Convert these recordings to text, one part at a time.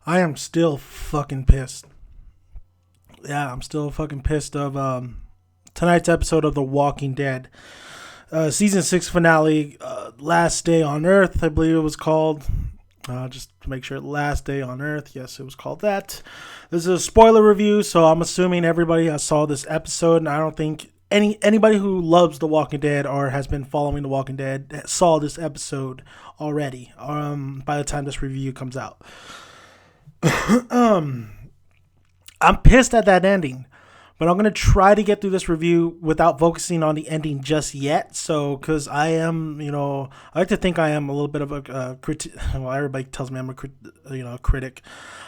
I am still fucking pissed. Yeah, I'm still fucking pissed of tonight's episode of The Walking Dead. Season 6 finale, Last Day on Earth, I believe it was called. Just to make sure, Last Day on Earth. Yes, it was called that. This is a spoiler review, so I'm assuming everybody has saw this episode, and I don't think anybody who loves The Walking Dead or has been following The Walking Dead saw this episode already. By the time this review comes out. I'm pissed at that ending, but I'm going to try to get through this review without focusing on the ending just yet. So, because I am, I like to think I am a little bit of a critic. Well, everybody tells me I'm a critic.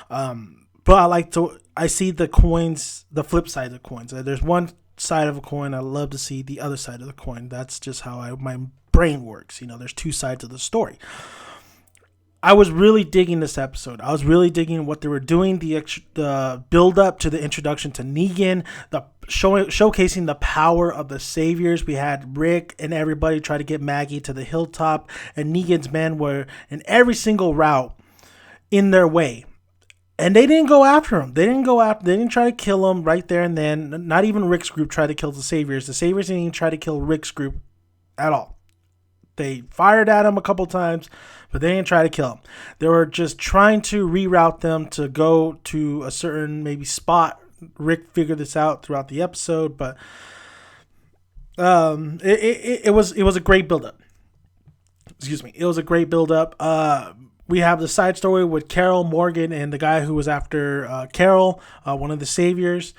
But I see the coins, the flip side of the coins. There's one side of a coin. I love to see the other side of the coin. That's just how my brain works. There's two sides of the story. I was really digging this episode. I was really digging what they were doing, the build up to the introduction to Negan, the showcasing the power of the saviors. We had Rick and everybody try to get Maggie to the hilltop, and Negan's men were in every single route in their way. And they didn't go after him. They didn't try to kill him right there and then. Not even Rick's group tried to kill the saviors. The saviors didn't even try to kill Rick's group at all. They fired at him a couple times, but they didn't try to kill him. They were just trying to reroute them to go to a certain maybe spot. Rick figured this out throughout the episode, but it was a great buildup. Excuse me, it was a great buildup. We have the side story with Carol, Morgan, and the guy who was after Carol, one of the saviors.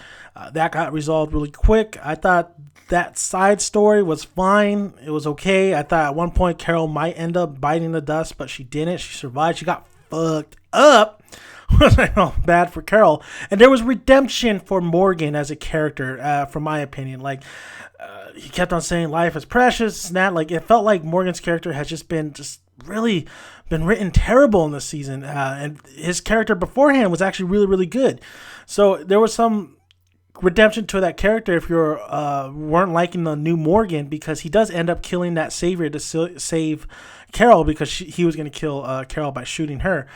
That got resolved really quick. I thought that side story was fine. It was okay. I thought at one point Carol might end up biting the dust, but she didn't. She survived. She got fucked up. I know, bad for Carol. And there was redemption for Morgan as a character, from my opinion. He kept on saying life is precious. And that, it felt like Morgan's character has really been written terrible in this season. And his character beforehand was actually really, really good. So there was some redemption to that character if you weren't liking the new Morgan, because he does end up killing that savior to save Carol, because he was going to kill Carol by shooting her.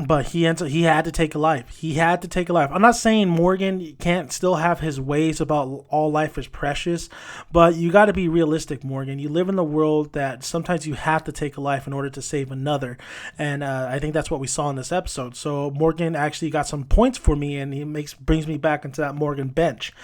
But he had to take a life. He had to take a life. I'm not saying Morgan can't still have his ways about all life is precious, but you got to be realistic, Morgan. You live in the world that sometimes you have to take a life in order to save another. And I think that's what we saw in this episode. So Morgan actually got some points for me, and he brings me back into that Morgan bench.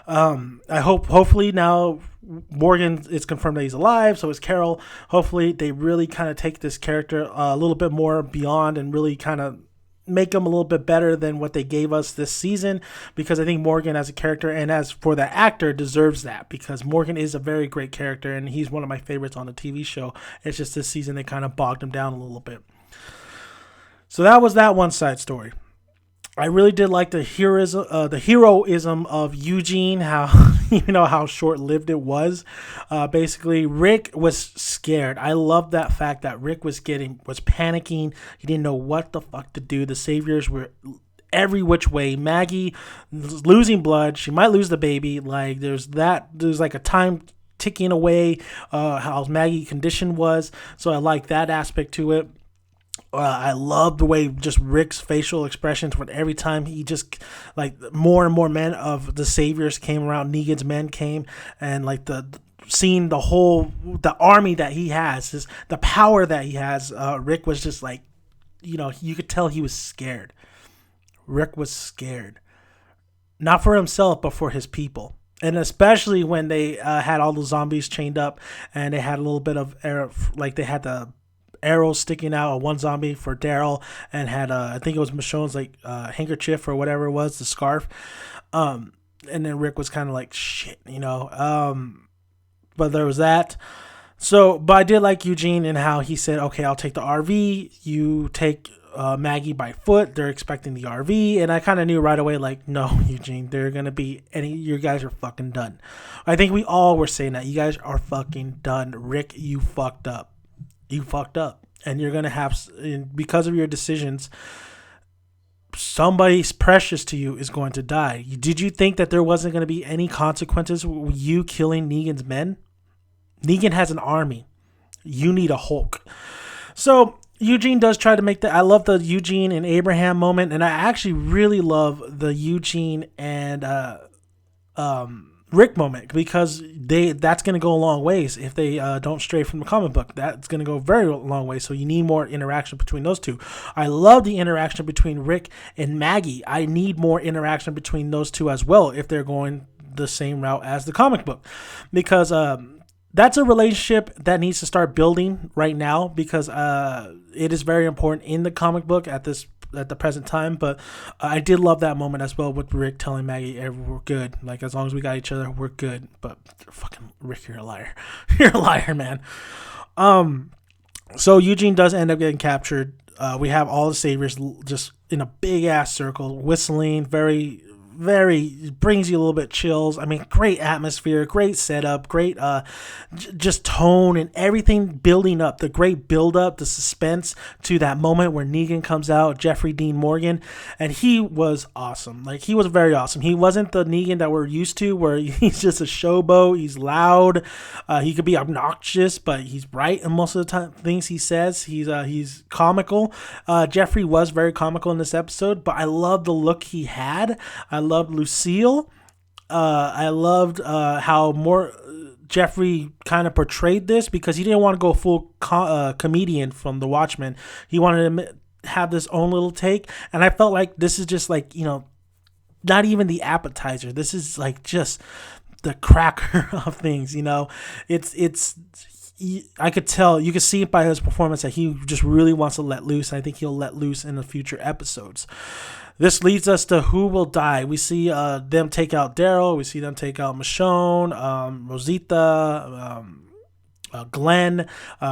Hopefully now Morgan, it's confirmed that he's alive, so is Carol. Hopefully they really kind of take this character a little bit more beyond and really kind of make him a little bit better than what they gave us this season, because I think Morgan as a character and as for the actor deserves that, because Morgan is a very great character and he's one of my favorites on the TV show. It's just this season they kind of bogged him down a little bit. So that was that one side story. I really did like the heroism of Eugene, how short-lived it was. Basically, Rick was scared. I love that fact that Rick was panicking. He didn't know what the fuck to do. The saviors were every which way. Maggie losing blood. She might lose the baby. There's a time ticking away, how Maggie's condition was. So I like that aspect to it. I love the way just Rick's facial expressions when every time he just more and more men of the saviors came around, Negan's men came, and seeing the army that he has, the power that he has. Rick was just you could tell he was scared. Rick was scared, not for himself but for his people. And especially when they had all the zombies chained up, and they had a little bit of they had the arrows sticking out of one zombie for Daryl, and had I think it was Michonne's handkerchief or whatever it was, the scarf. And then Rick was kind of like shit, but there was that. So, but I did like Eugene and how he said, okay, I'll take the RV, you take Maggie by foot. They're expecting the RV, and I kind of knew right away, no, Eugene, they're gonna be you guys are fucking done. I think we all were saying that you guys are fucking done. Rick, you fucked up. You fucked up, and you're going to have, because of your decisions, somebody precious to you is going to die. Did you think that there wasn't going to be any consequences with you killing Negan's men? Negan has an army. You need a Hulk. So Eugene does try to make I love the Eugene and Abraham moment, and I actually really love the Eugene and Rick moment, because that's going to go a long ways if they don't stray from the comic book. That's going to go a very long way. So you need more interaction between those two. I love the interaction between Rick and Maggie. I need more interaction between those two as well if they're going the same route as the comic book, because that's a relationship that needs to start building right now, because it is very important in the comic book at the present time. But I did love that moment as well with Rick telling Maggie, we're good. Like, as long as we got each other, we're good. But fucking Rick, you're a liar. You're a liar, man. So Eugene does end up getting captured. We have all the saviors just in a big ass circle, whistling, very brings you a little bit chills. I mean, great atmosphere, great setup, great just tone and everything building up. The great build up, the suspense to that moment where Negan comes out, Jeffrey Dean Morgan, and he was awesome. Like, he was very awesome. He wasn't the Negan that we're used to, where he's just a showboat. He's loud. He could be obnoxious, but he's right in most of the time things he says. He's comical. Jeffrey was very comical in this episode, but I love the look he had. I loved Lucille. I loved how more Jeffrey kind of portrayed this, because he didn't want to go full comedian from The Watchmen. He wanted to have this own little take, and I felt like this is just like, not even the appetizer. This is like just the cracker of things. It's I could tell, you could see it by his performance that he just really wants to let loose. I think he'll let loose in the future episodes. This leads us to who will die. We see them take out Daryl. We see them take out Michonne, Rosita, Glenn.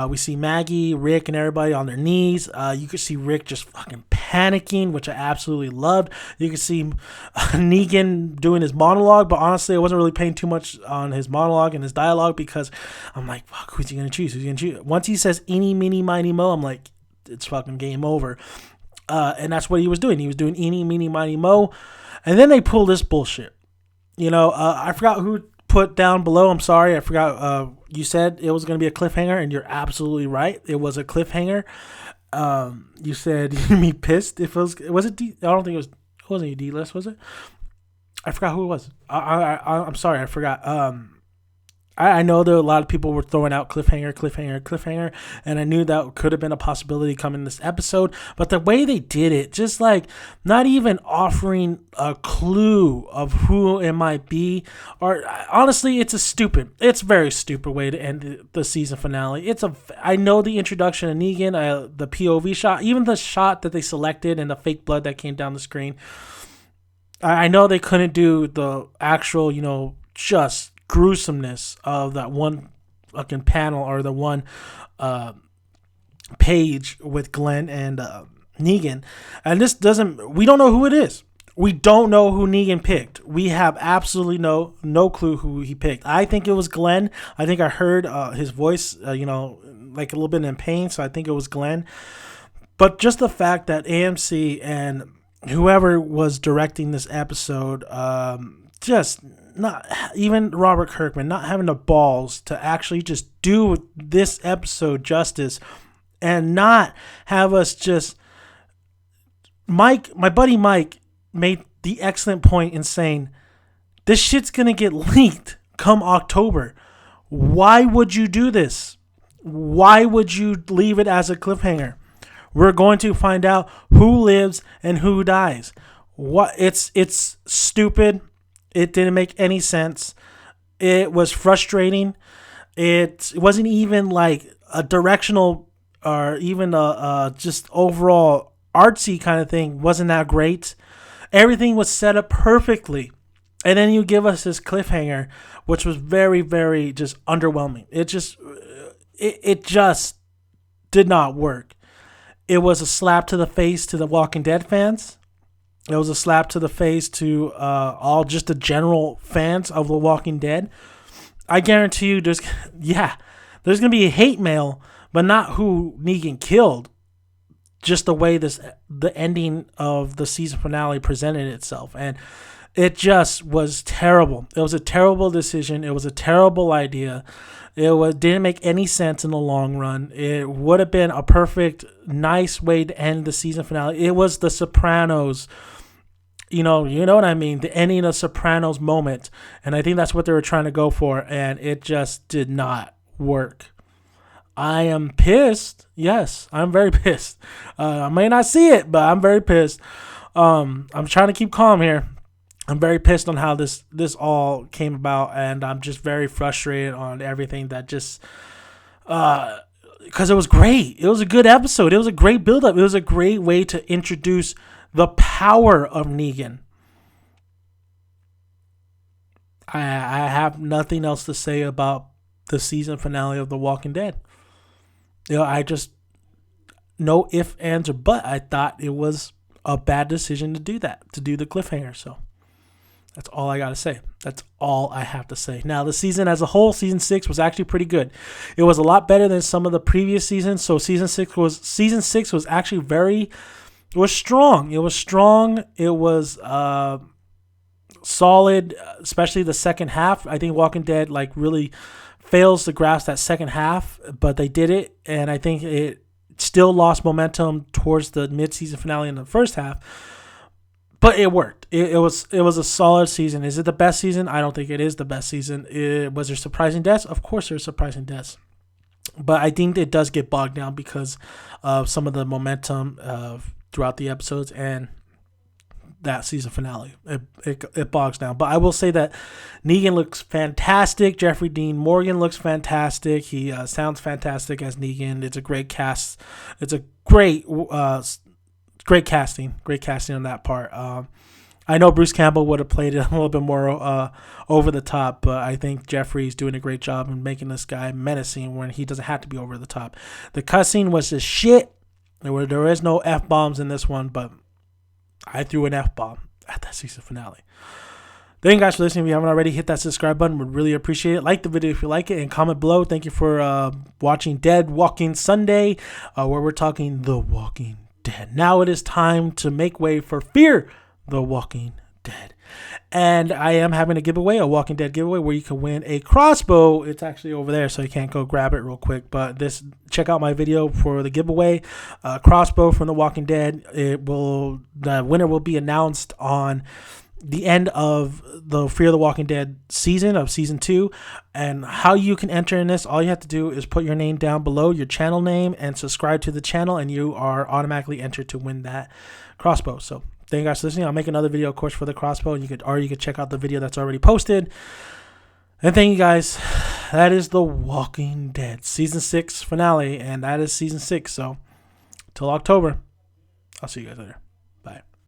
We see Maggie, Rick, and everybody on their knees. You could see Rick just fucking panicking, which I absolutely loved. You could see Negan doing his monologue, but honestly, I wasn't really paying too much on his monologue and his dialogue, because I'm like, fuck, who's he going to choose? Who's he going to choose? Once he says eeny, meeny, miny, mo, I'm like, it's fucking game over. And that's what he was doing. He was doing eeny, meeny, miny, mo. And then they pull this bullshit. I forgot who put down below. I'm sorry. I forgot. You said it was going to be a cliffhanger, and you're absolutely right. It was a cliffhanger. You said you'd be pissed if it was it D? I don't think it wasn't D-list, was it? I forgot who it was. I'm sorry. I forgot. I know that a lot of people were throwing out cliffhanger, and I knew that could have been a possibility coming this episode, but the way they did it, just like not even offering a clue of who it might be, or honestly, it's a very stupid way to end the season finale. I know the introduction of Negan, the POV shot, even the shot that they selected and the fake blood that came down the screen. I know they couldn't do the actual, just gruesomeness of that one fucking panel, or the one page with Glenn and Negan. And we don't know who it is. We don't know who Negan picked. We have absolutely no clue who he picked. I think it was Glenn. I think I heard his voice, like a little bit in pain, so I think it was Glenn. But just the fact that AMC and whoever was directing this episode, just not even Robert Kirkman, not having the balls to actually just do this episode justice, and not have us just my buddy Mike made the excellent point in saying, this shit's gonna get leaked come October. Why would you do this? Why would you leave it as a cliffhanger? We're going to find out who lives and who dies. It's stupid. It didn't make any sense. It was frustrating. It wasn't even like a directional or even a just overall artsy kind of thing. Wasn't that great? Everything was set up perfectly. And then you give us this cliffhanger, which was very, very just underwhelming. It just did not work. It was a slap to the face to the Walking Dead fans. It was a slap to the face to all just the general fans of The Walking Dead. I guarantee you there's going to be a hate mail, but not who Negan killed. Just the way the ending of the season finale presented itself. And it just was terrible. It was a terrible decision. It was a terrible idea. Didn't make any sense in the long run. It would have been a perfect, nice way to end the season finale. It was The Sopranos. You know what I mean? The ending of Sopranos moment. And I think that's what they were trying to go for. And it just did not work. I am pissed. Yes, I'm very pissed. I may not see it, but I'm very pissed. I'm trying to keep calm here. I'm very pissed on how this all came about, and I'm just very frustrated on everything that just because it was great. It was a good episode. It was a great build-up. It was a great way to introduce the power of Negan. I have nothing else to say about the season finale of The Walking Dead. I just, no ifs, ands, or but. I thought it was a bad decision to do that, to do the cliffhanger. So that's all I got to say. That's all I have to say. Now, the season as a whole, season 6 was actually pretty good. It was a lot better than some of the previous seasons. So season six was actually it was strong. It was strong. It was solid, especially the second half. I think Walking Dead really fails to grasp that second half, but they did it, and I think it still lost momentum towards the mid-season finale in the first half. But it worked. It was a solid season. Is it the best season? I don't think it is the best season. Was there surprising deaths? Of course there's surprising deaths. But I think it does get bogged down because of some of the momentum throughout the episodes and that season finale. It bogs down. But I will say that Negan looks fantastic. Jeffrey Dean Morgan looks fantastic. He sounds fantastic as Negan. It's a great cast. It's a great casting. Great casting on that part. I know Bruce Campbell would have played it a little bit more over the top, but I think Jeffrey's doing a great job in making this guy menacing when he doesn't have to be over the top. The cussing was just shit. There is no F-bombs in this one, but I threw an F-bomb at that season finale. Thank you guys for listening. If you haven't already, hit that subscribe button. Would really appreciate it. Like the video if you like it, and comment below. Thank you for watching Dead Walking Sunday, where we're talking The Walking Dead. Now it is time to make way for Fear the Walking Dead. And I am having a giveaway, a Walking Dead giveaway, where you can win a crossbow. It's actually over there, so you can't go grab it real quick. But check out my video for the giveaway. Crossbow from The Walking Dead. The winner will be announced on the end of the Fear the Walking Dead season of season 2. And how you can enter in this, all you have to do is put your name down below, your channel name, and subscribe to the channel, and you are automatically entered to win that crossbow. So thank you guys for listening. I'll make another video, of course, for the crossbow. You could check out the video that's already posted. And thank you guys. That is The Walking Dead season 6 finale, and that is season 6. So till October, I'll see you guys later. Bye.